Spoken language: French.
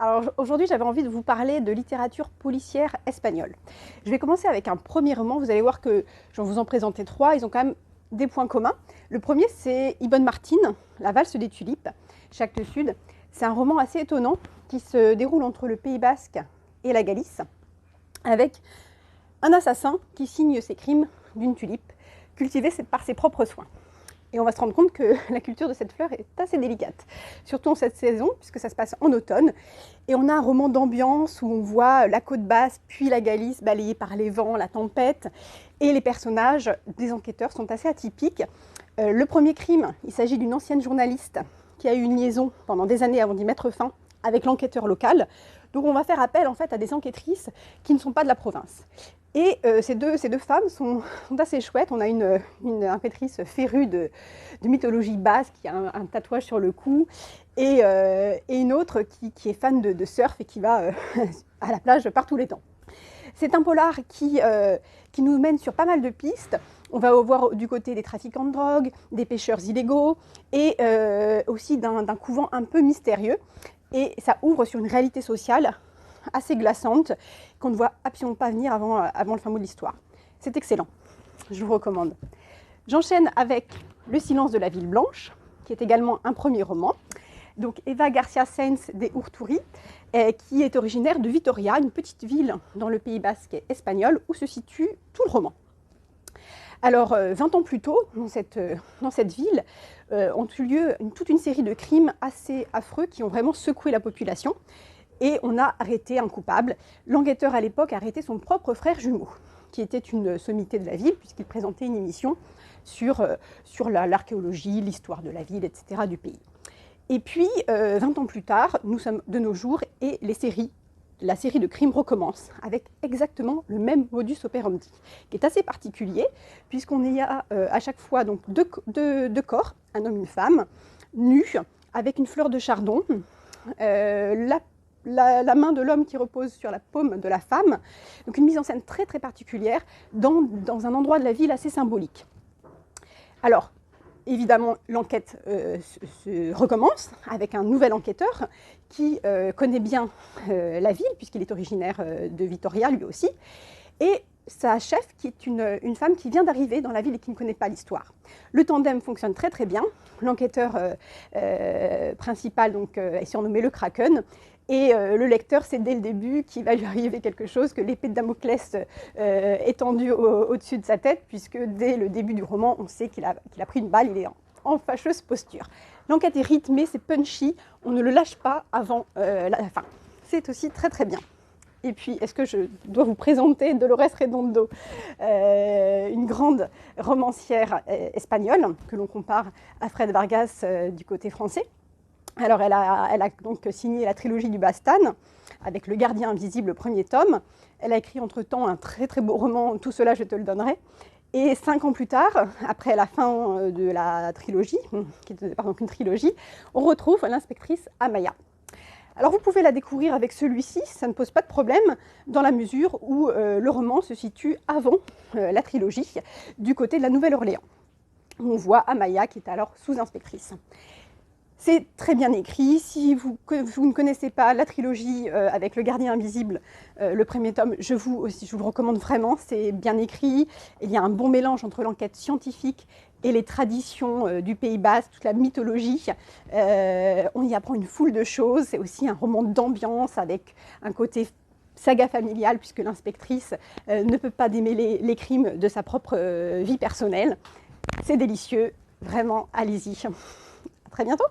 Alors aujourd'hui, j'avais envie de vous parler de littérature policière espagnole. Je vais commencer avec un premier roman. Vous allez voir que je vais vous en présenter trois. Ils ont quand même des points communs. Le premier, c'est Ibn Martin, La valse des tulipes, Jacques de Sud. C'est un roman assez étonnant qui se déroule entre le Pays basque et la Galice, avec un assassin qui signe ses crimes d'une tulipe, cultivée par ses propres soins. Et on va se rendre compte que la culture de cette fleur est assez délicate, surtout en cette saison, puisque ça se passe en automne. Et on a un roman d'ambiance où on voit la côte basse, puis la Galice balayée par les vents, la tempête. Et les personnages des enquêteurs sont assez atypiques. Le premier crime, il s'agit d'une ancienne journaliste qui a eu une liaison pendant des années avant d'y mettre fin avec l'enquêteur local. Donc on va faire appel en fait à des enquêtrices qui ne sont pas de la province. Et ces deux femmes sont assez chouettes. On a une enquêtrice férue de mythologie basque qui a un tatouage sur le cou et une autre qui est fan de surf et qui va à la plage par tous les temps. C'est un polar qui nous mène sur pas mal de pistes. On va voir du côté des trafiquants de drogue, des pêcheurs illégaux et aussi d'un couvent un peu mystérieux. Et ça ouvre sur une réalité sociale assez glaçante, qu'on ne voit absolument pas venir avant le fin mot de l'histoire. C'est excellent, je vous recommande. J'enchaîne avec Le silence de la ville blanche, qui est également un premier roman. Donc Eva Garcia Sáenz de Urturi, qui est originaire de Vitoria, une petite ville dans le Pays basque espagnol, où se situe tout le roman. Alors, 20 ans plus tôt, dans cette ville, ont eu lieu toute une série de crimes assez affreux qui ont vraiment secoué la population. Et on a arrêté un coupable. L'enquêteur à l'époque a arrêté son propre frère jumeau, qui était une sommité de la ville, puisqu'il présentait une émission sur l'archéologie, l'histoire de la ville, etc., du pays. Et puis, 20 ans plus tard, nous sommes de nos jours et la série de crimes recommence, avec exactement le même modus operandi, qui est assez particulier, puisqu'on y a à chaque fois donc, deux corps, un homme et une femme, nus, avec une fleur de chardon, la main de l'homme qui repose sur la paume de la femme, donc une mise en scène très très particulière dans un endroit de la ville assez symbolique. Alors, évidemment, l'enquête se recommence avec un nouvel enquêteur qui connaît bien la ville, puisqu'il est originaire de Vitoria lui aussi, et sa chef qui est une femme qui vient d'arriver dans la ville et qui ne connaît pas l'histoire. Le tandem fonctionne très très bien. L'enquêteur principal donc, est surnommé le Kraken. Et le lecteur sait dès le début qu'il va lui arriver quelque chose, que l'épée de Damoclès est tendue au-dessus de sa tête, puisque dès le début du roman, on sait qu'il a pris une balle, il est en fâcheuse posture. L'enquête est rythmée, c'est punchy, on ne le lâche pas avant la fin. C'est aussi très très bien. Et puis, est-ce que je dois vous présenter Dolores Redondo, une grande romancière espagnole, que l'on compare à Fred Vargas du côté français. Alors, elle a donc signé la trilogie du Baztán, avec Le Gardien invisible, le premier tome. Elle a écrit entre-temps un très très beau roman, Tout cela je te le donnerai. Et 5 ans plus tard, après la fin de la trilogie, qui était donc une trilogie, on retrouve l'inspectrice Amaya. Alors vous pouvez la découvrir avec celui-ci, ça ne pose pas de problème, dans la mesure où le roman se situe avant la trilogie, du côté de la Nouvelle-Orléans. On voit Amaya qui est alors sous-inspectrice. C'est très bien écrit. Si vous ne connaissez pas la trilogie avec Le Gardien invisible, le premier tome, je vous le recommande vraiment. C'est bien écrit. Il y a un bon mélange entre l'enquête scientifique et les traditions du Pays basque, toute la mythologie. On y apprend une foule de choses. C'est aussi un roman d'ambiance avec un côté saga familiale, puisque l'inspectrice ne peut pas démêler les crimes de sa propre vie personnelle. C'est délicieux. Vraiment, allez-y. À très bientôt.